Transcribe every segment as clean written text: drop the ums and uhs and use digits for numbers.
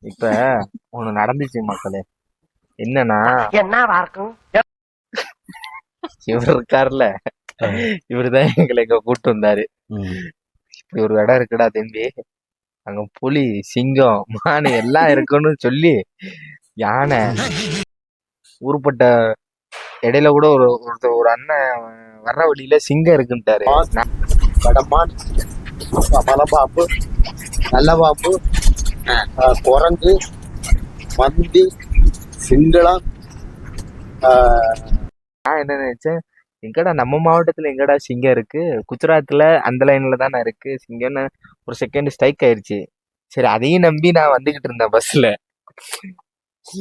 இப்ப ஒண்ணு நடந்துச்சு மக்களே. என்னன்னா இவர் இருக்காருல்ல, இவருதான் எங்களை இங்க கூட்டு வந்தாரு. இப்படி ஒரு இடம் இருக்குடா தம்பி, அங்க புலி, சிங்கம், மானு எல்லாம் இருக்குன்னு சொல்லி யானை ஊருப்பட்ட இடையில கூட ஒரு அண்ணன் வர்ற வழியில சிங்கம் இருக்குன்ட்டாரு. கடமான், மலைப்பாம்பு, நல்ல பாம்பு, குரங்கு, மந்தி, சிங்களம். நான் என்ன நினைச்சேன், எங்கடா நம்ம மாவட்டத்துல எங்கடா சிங்கம் இருக்கு, குஜராத்ல அந்த லைன்ல தானே இருக்கு சிங்கம்னு ஒரு செகண்ட் ஸ்ட்ரைக் ஆயிருச்சு. சரி, அதையும் நம்பி நான் வந்துகிட்டு இருந்தேன் பஸ்ல.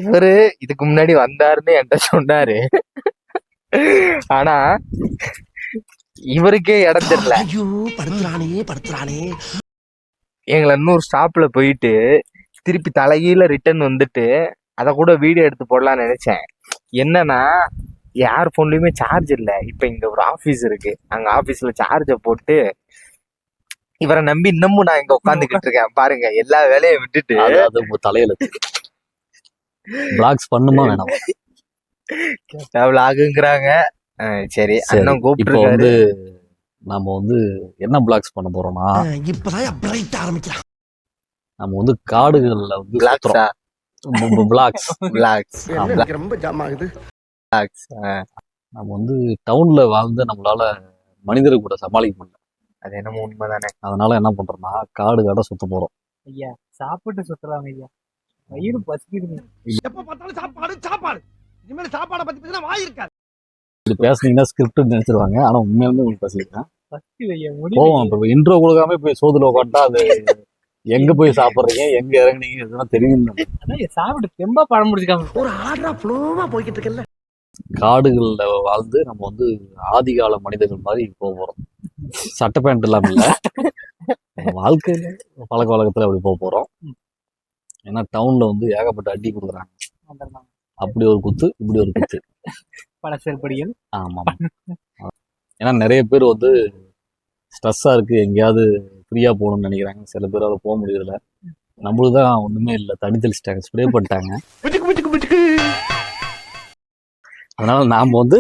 இவரு இதுக்கு முன்னாடி வந்தாருன்னு என்கிட்ட சொன்னாரு. ஆனா இவருக்கே இடம் தெரியல. எங்களை இன்னொரு ஸ்டாப்ல போயிட்டு திருப்பி தலைகீழ ரிட்டர்ன் வந்துட்டு அத கூட வீடியோ எடுத்து போடலாம்னு நினைச்சேன். என்னன்னா யார் போன்லயுமே சார்ஜ் இல்ல. இப்ப இங்க ஒரு ஆபீஸ் இருக்கு, அங்க ஆபீஸ்ல சார்ஜ போட்டு இவரை நம்பி இன்னமும் நான் இங்க உட்காந்துக்கிட்டு இருக்கேன் பாருங்க. எல்லா வேலையும் விட்டுட்டு உங்க தலையில பிளாக்ஸ் பண்ணுமா வேணாம் ஆகுங்கிறாங்க. சரி, அண்ணன் கூப்பிட்டு வந்து நம்ம வந்து என்ன பிளாக்ஸ் பண்ண போறோம்னா, நம்ம வந்து காடுகள்ல வந்து ரொம்ப ஜாம் ஆகுது. நம்ம வந்து டவுன்ல வாழ்ந்து நம்மளால மனிதர்கள் கூட சமாளிக்க முடியல. அது என்னமோ உண்மைதானே. அதனால என்ன பண்றோம்னா காடு காடை சுத்த போறோம். ஐயா சாப்பிட்டு சுத்தலாம் ஐயா, வயிறு பசிக்குதுங்க. எப்ப பார்த்தாலும் சாப்பாடு சாப்பாடு, இனிமேல் சாப்பாடை பத்தி பேசினா வாய் இருக்காது. இப்படி பேசுனீங்கன்னா ஸ்கிரிப்ட் நினைச்சிருவாங்க. ஆனா உண்மையாலுமே உங்களுக்கு பசிக்குதான் போவோம். இப்ப இன்ட்ரோ கொடுக்காம போய் சோதுல உட்காந்தா அது எங்க போய் சாப்பிடுறீங்க, எங்க இறங்குனீங்க இதெல்லாம் தெரியும். சாப்பிட்டு தெம்பா பழம் முடிச்சுக்காம ஒரு ஆர்டரா ஃப்ளோவா போய்கிட்டு இருக்கல. காடுகள்ல வாழ்ந்து நம்ம வந்து ஆதிகால மனிதர்கள் மாதிரி போக போறோம். சட்டை பேண்ட் இல்லாம இல்ல, வாழ்க்கையில பழக்க வழக்கத்துல அப்படி போக போறோம். ஏன்னா டவுன்ல வந்து ஏகப்பட்ட அடி கொடுக்குறாங்க. அப்படி ஒரு குத்து, இப்படி ஒரு குத்து, பல செல்படிகள். ஆமா. ஏன்னா நிறைய பேர் வந்து ஸ்ட்ரெஸ்ஸா இருக்கு, எங்கேயாவது ஃப்ரீயா போகணும்னு நினைக்கிறாங்க. சில பேர் அதை போக முடியல. நம்மளுக்கு தான் ஒண்ணுமே இல்லை, தண்ணி தெளிச்சிட்டாங்க, ஸ்ப்ரே பண்ணிட்டாங்க. அதனால நாம வந்து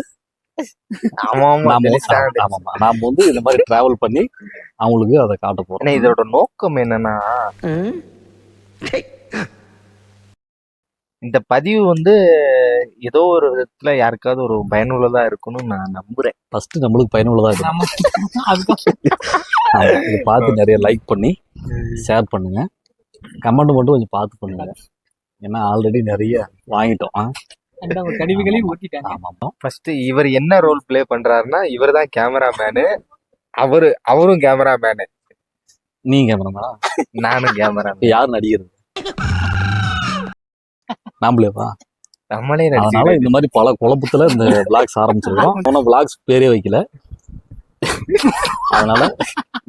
நாம வந்து இந்த மாதிரி டிராவல் பண்ணி அவங்களுக்கு அதை காட்ட போறோம். இதோட நோக்கம் என்னன்னா, இந்த பதிவு வந்து ஏதோ ஒரு விதத்துல யாருக்காவது ஒரு பயனுள்ளதா இருக்கும்னு நான் நம்புறேன். ஃபர்ஸ்ட் நம்மளுக்கு பயனுள்ளதா இருக்கும். இதை பார்த்து நிறைய லைக் பண்ணி ஷேர் பண்ணுங்க, கமெண்ட் மட்டும் கொஞ்சம் பார்த்து பண்ணுங்க. ஏன்னா ஆல்ரெடி நிறைய வாங்கிட்டோம். ஃபர்ஸ்ட் இவர் என்ன ரோல் பிளே பண்றாருன்னா, இவர் தான் கேமராமேனு, அவரும் கேமராமேனு. நீ கேமராமேனா? நானும் கேமராமேன். யார் நடிக்கிறது? நாமளேவா? நம்மளே. அதனால இந்த மாதிரி பல குழப்பத்துல இந்த விளாக்ஸ் ஆரம்பிச்சிருக்கோம். போன விளாக்ஸ் பேரே வைக்கல. அதனால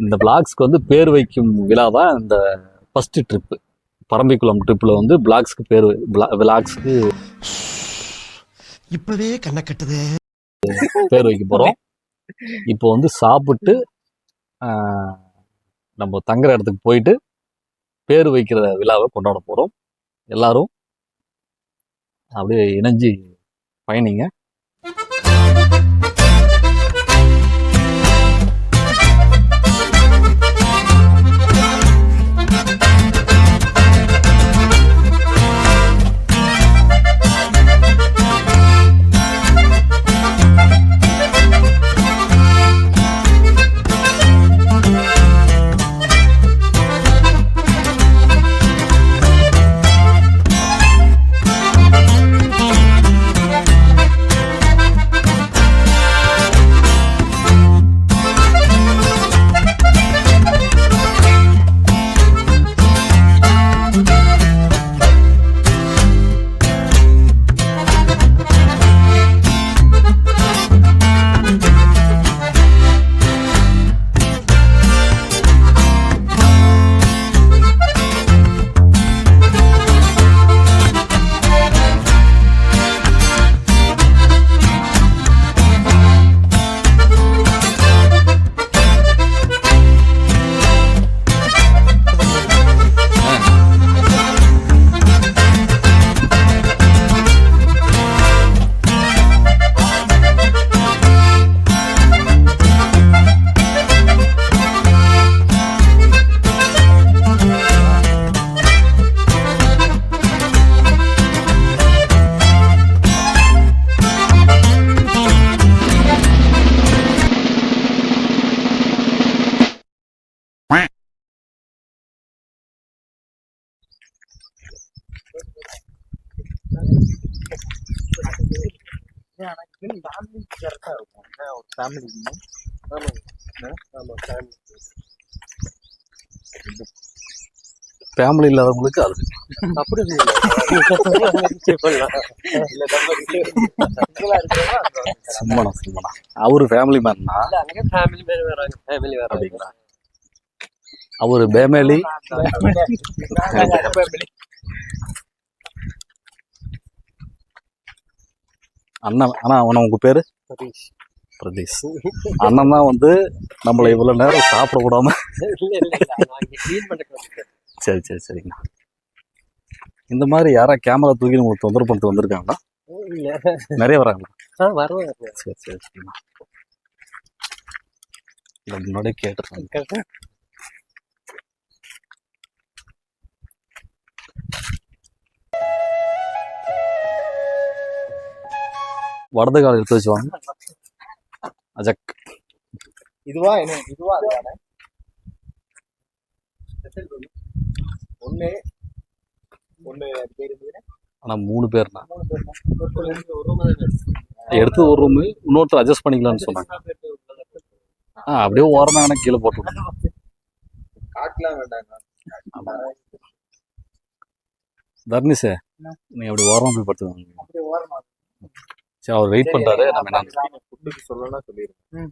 இந்த விளாக்ஸ்க்கு வந்து பேர் வைக்கும் விழா தான் இந்த ஃபர்ஸ்ட் ட்ரிப். பரம்பிக்குளம் ட்ரிப்ல வந்து விளாக்ஸ்க்கு பேர், விளாக்ஸ்க்கு இப்பவே கண்ணை கட்டுது பேர் வைக்க போறோம். இப்போ வந்து சாப்பிட்டு நம்ம தங்குற இடத்துக்கு போயிட்டு பேர் வைக்கிற விழாவை கொண்டாட போறோம். எல்லாரும் அப்படியே இணைஞ்சு பயணிங்க. கரெக்டா இருக்கும் ஒரு ஃபேமிலி. ஃபேமிலி இல்லாதவங்களுக்கு அது அப்படி சும்மனா சும்மனா அவரு ஃபேமிலி மேன்னா அப்படிங்களா? அவரு பேமேலி அண்ணன். ஆனா அவன உங்க பேரு பிரதீஷ். அண்ணன் தான் வந்து நம்மளை இவ்வளவு நேரம் சாப்பிட விடாம. சரி சரி சரிங்கண்ணா. இந்த மாதிரி யாரா கேமரா தூக்கி உங்களுக்கு தொந்தரவு பண்ணிட்டு வந்திருக்காங்களா? நிறைய வராங்களா? சரி சரி சரிண்ணா. இல்லை முன்னாடியே கேட்டுருக்காங்க. வடது கால் எடுத்து வச்சு வாங்க அஜக். இதுவா என்ன இதுவா ஒண்ணு ஒண்ணு பேரு. ஆனா 3 பேர்னா எடுத்து ஒரு ரூமு, இன்னொருத்தர் அட்ஜஸ்ட் பண்ணிக்கலாம்னு சொன்னாங்க. அப்படியே ஓரமா எனக்கு கீழே போட்டு விடுங்க. காட்டலாம் வேண்டாங்க. தர்னிஷே நீ அப்படி ஓரமா போய் படுத்துவாங்க. சரி அவர் வெயிட் பண்றாரு. நம்ம என்ன ஃபுட்டுக்கு சொல்லலாம் சொல்லிடுறேன்.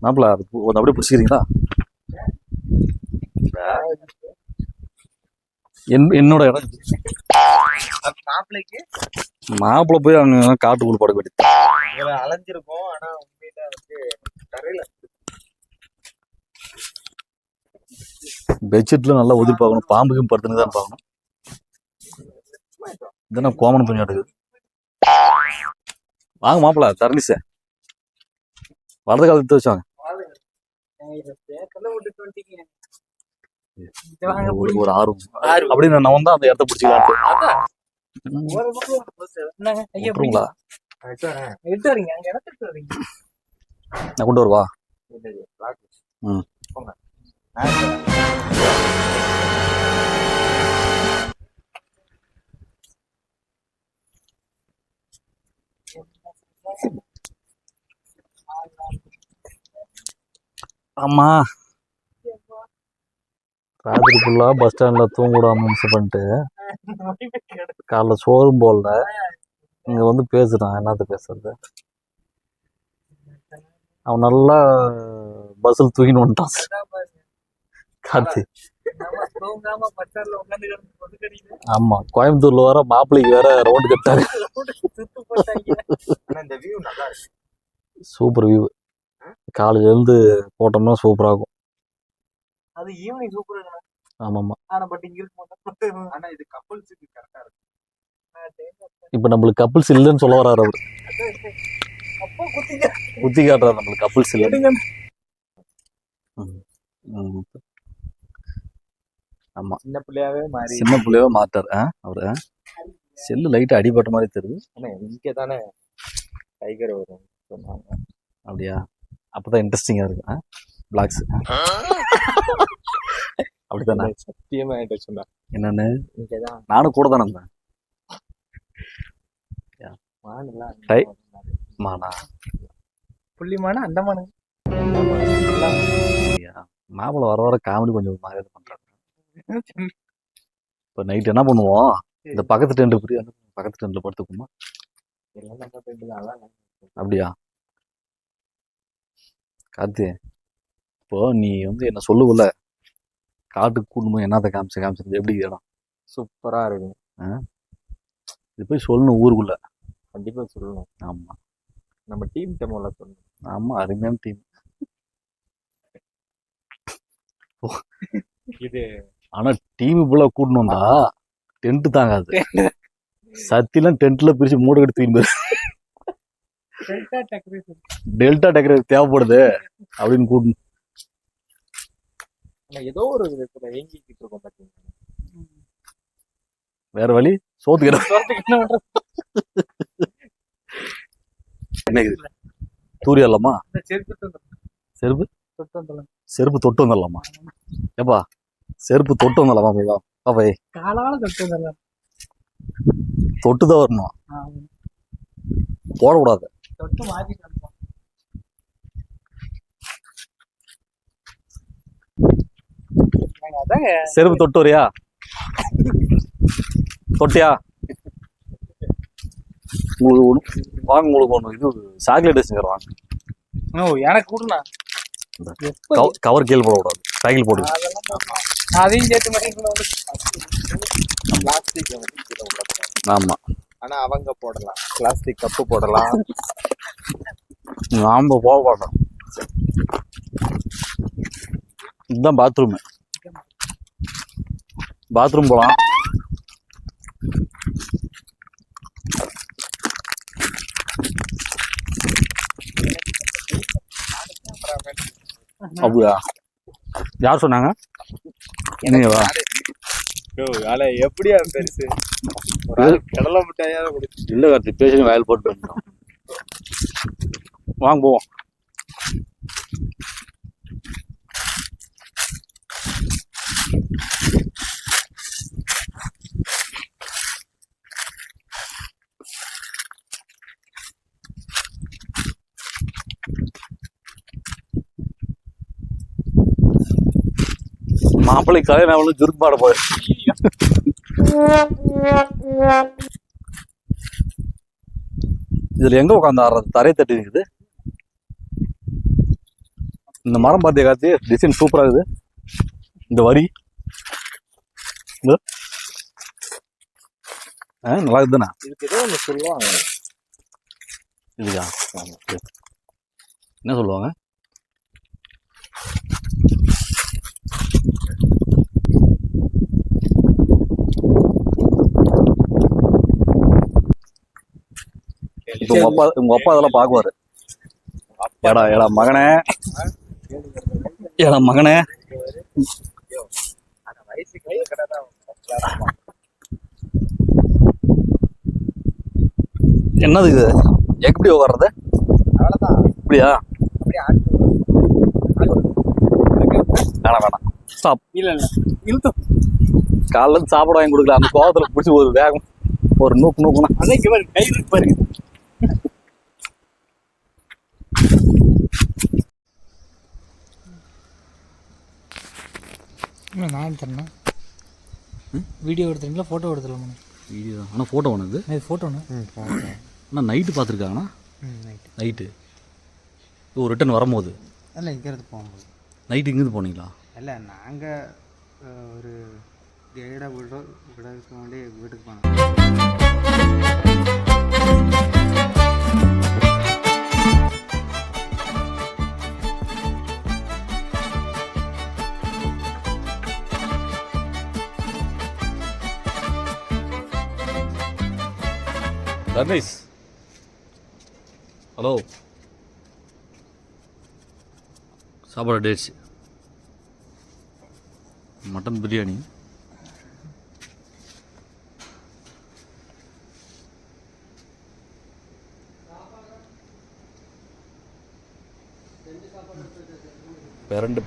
மாப்பிள்ள அது அப்படியே பிடிச்சிக்கிறீங்களா? என்னோட இடம் மாப்பிள்ளைக்கு மாப்பிள்ள போய் அங்க காட்டுக்குள்ள படுக்க வேண்டியது. அலைஞ்சிருக்கும். ஆனா உண்மையில வந்து தரையில பெட்ஷீட்ல நல்லா ஒதுக்கி பார்க்கணும். பாம்புக்கும் படுத்துன்னு தான் பார்க்கணும். இதென்ன கோமணம் துணி எடுக்குது. வாங்க மாப்பிள்ள தர்னிஷ வலது காலத்து எடுத்து வச்சாங்க. ஒரு ஆர்வம் அப்படி நான் வந்து அந்த இடத்த பிடிச்சிக்கலாம். நான் கொண்டு வருவா. ஆமா ராத்திரி ஃபுல்லா பஸ் ஸ்டாண்ட்ல தூங்க விடாம மிஸ் பண்ணிட்டு காலைல சோறும் போடல. இங்க வந்து பேசுறான். என்னத்த பேசுறது? அவன் நல்லா பஸ்ஸில் தூக்கின்னு வந்துட்டான். கார்த்தி ஆமா கோயம்புத்தூர்ல வர மாப்பிள்ளைக்கு வேற ரவுண்டு கட்டாரு. Super view. காலையில இருந்து போட்டோம்னா சூப்பரா இருக்கும். அது ஈவினிங் சூப்பரா இருக்கும். ஆமாமா. ஆனா பட் இங்க இருக்க மாட்டோம். ஆனா இது கப்பல்ஸுக்கு கரெக்டா இருக்கும். இப்ப நம்மளுக்கு கப்பிள்ஸ் இல்லைன்னு சொல்ல வர்றாரு அவரு. அப்போ குத்தி காட்டுறாரு நம்மளுக்கு கப்பிள்ஸ் இல்லை. ஆமா சின்ன பிள்ளையாவே மாறி சின்ன பிள்ளையாவே மாட்டார் அவரு. செல்லு லைட்டா அடிபட்ட மாதிரி தெரியுது. ஆனா இங்க தானே டைகர் வரும் சொன்னாங்க. அப்படியா? அப்பதான் இன்ட்ரெஸ்டிங்கா இருக்கு பிளாக்ஸ். அப்படித்தானே? சத்தியமா என்கிட்ட சொன்னா என்னன்னு இங்கதான் நானும் கூட தானே இருந்தேன். மானா புள்ளிமான அந்தமான மாப்பிள்ள வர வர காமெடி கொஞ்சம் மாதிரி பண்றாங்க. இப்ப நைட் என்ன பண்ணுவோம்? இந்த பக்கத்து டென்ட் பக்கத்து டென்ட்ல படுத்துக்குமா? அப்படியா கார்த்தி? இப்போ நீ வந்து என்ன சொல்லுவல காட்டுக்கு கூடணும் என்னத்த காமிச்சது எப்படி இடம் சூப்பரா இருக்கு. இது போய் சொல்லணும் ஊருக்குள்ள. கண்டிப்பா சொல்லணும். ஆமா நம்ம டீம் டெமோல சொல்லணும். ஆமா அருமையான டீம் இது. ஆனா டீம் இவ்வளோ கூட்டணும்டா டென்ட் தாங்காது. சத்திலாம் டென்ட்ல பிரிச்சு மூட கட்டி தூக்கி டெல்டா டெக்கரேட் தேவைப்படுது அப்படின்னு கூட்டு ஆனா ஏதோ ஒரு விதத்துல ஏங்கிக்கிட்டு இருக்கோம் பாத்தீங்கன்னா. வேற வழி சோத்துக்கிற என்ன தூரி வரலாமா? செருப்பு செருப்பு தொட்டு வந்துடலாமா? ஏப்பா செருப்பு தொட்டு வந்துடலாமா? போய் பாப்பா காலால தொட்டு வந்துடலாம். தொட்டுதான் வரணும், போடக்கூடாது. தொட்டு மாத்திட்டு வந்துடலாம். அதாங்க செருப்பு தொட்டு வரியா? தொட்டியா? உங்களுக்கு ஒன்று வாங்க, உங்களுக்கு ஒன்று இது சாக்லேட் வச்சுக்கிற வாங்க. எனக்கு கொடுண்ணா. கவர் கீழே போடக்கூடாது, சைக்கிள் போடு. அதையும் சேர்த்து மாதிரி பிளாஸ்டிக் வந்து கீழே விடக்கூடாது. ஆமா, ஆனா அவங்க போடலாம், பிளாஸ்டிக் கப்பு போடலாம். நாம போக மாட்டோம். இதுதான் பாத்ரூம். பாத்ரூம் போலாம். அப்படியா? யார் சொன்னாங்க? நீங்கவா? எப்படியா பெருசு ஒரு ஆள் கடலை மிட்டாயாவது கொடுத்து. இல்ல கார்த்தி, பேசி வயல் போட்டு வந்துட்டோம். வாங்க போவோம். மாப்பிள்ளை கல்யாணம் ஜுருக்கு பாட போய் இதுல எங்க உட்காந்து ஆடுறது? தரையை தட்டி இருக்குது. இந்த மரம் பார்த்தியா காத்தி? டிசைன் சூப்பரா இருக்குது. இந்த வரி நல்லா இருக்குதுண்ணா. இதுக்கு ஏதோ ஒன்று சொல்லுவாங்க. இதுக்கா என்ன சொல்லுவாங்க? உங்க அப்பா அதெல்லாம் பாக்குவாரு. ஏடா மகனே, ஏடா மகனே, என்னது இது? எப்படி உட்கார்றது? இப்படியா? வேணாம் ஸ்டாப். காலைல இருந்து சாப்பாடு வாங்கி கொடுக்கல, அந்த கோவத்துல பிடிச்சி ஒரு வேகம் ஒரு நூக்குனா கை பாருங்க. நான் தரேண்ணா. வீடியோ எடுத்துறீங்களா ஃபோட்டோ எடுத்துடலாமா? வீடியோ ஆனால் ஃபோட்டோ வேணுது. ஃபோட்டோண்ணா. ஆனால் நைட்டு பார்த்துருக்காங்கண்ணா. நைட்டு ஒரு ரிட்டன் வரும்போது இல்லை இங்கிறது போகும்போது நைட்டு இங்கேருந்து போனீங்களா? இல்லை நாங்கள் ஒரு கைடாக விடறதுக்கு முன்னாடி வீட்டுக்கு போனோம். ரமேஷ், ஹலோ, சாப்பாடு டேட்ஸ் மட்டன் பிரியாணி,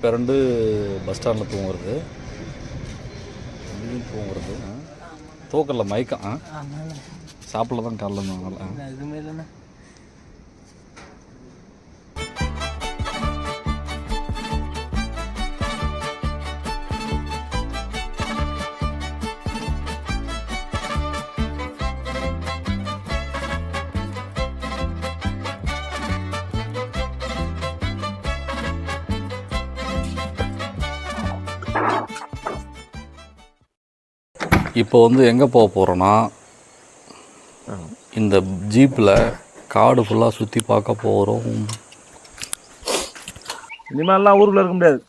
பிறண்டு பஸ் ஸ்டாண்டில் தூங்குறது, தூக்கல மயக்கம். சாப்பிடல தான் காலைல இருந்தாங்க. எதுவுமே இல்லைண்ணா. இப்போ வந்து எங்கே போக போகிறோன்னா, இந்த ஜீப்பில் காடு ஃபுல்லாக சுற்றி பார்க்க போகிறோம். இனிமேல்லாம் ஊருக்குள்ள இருக்க முடியாது.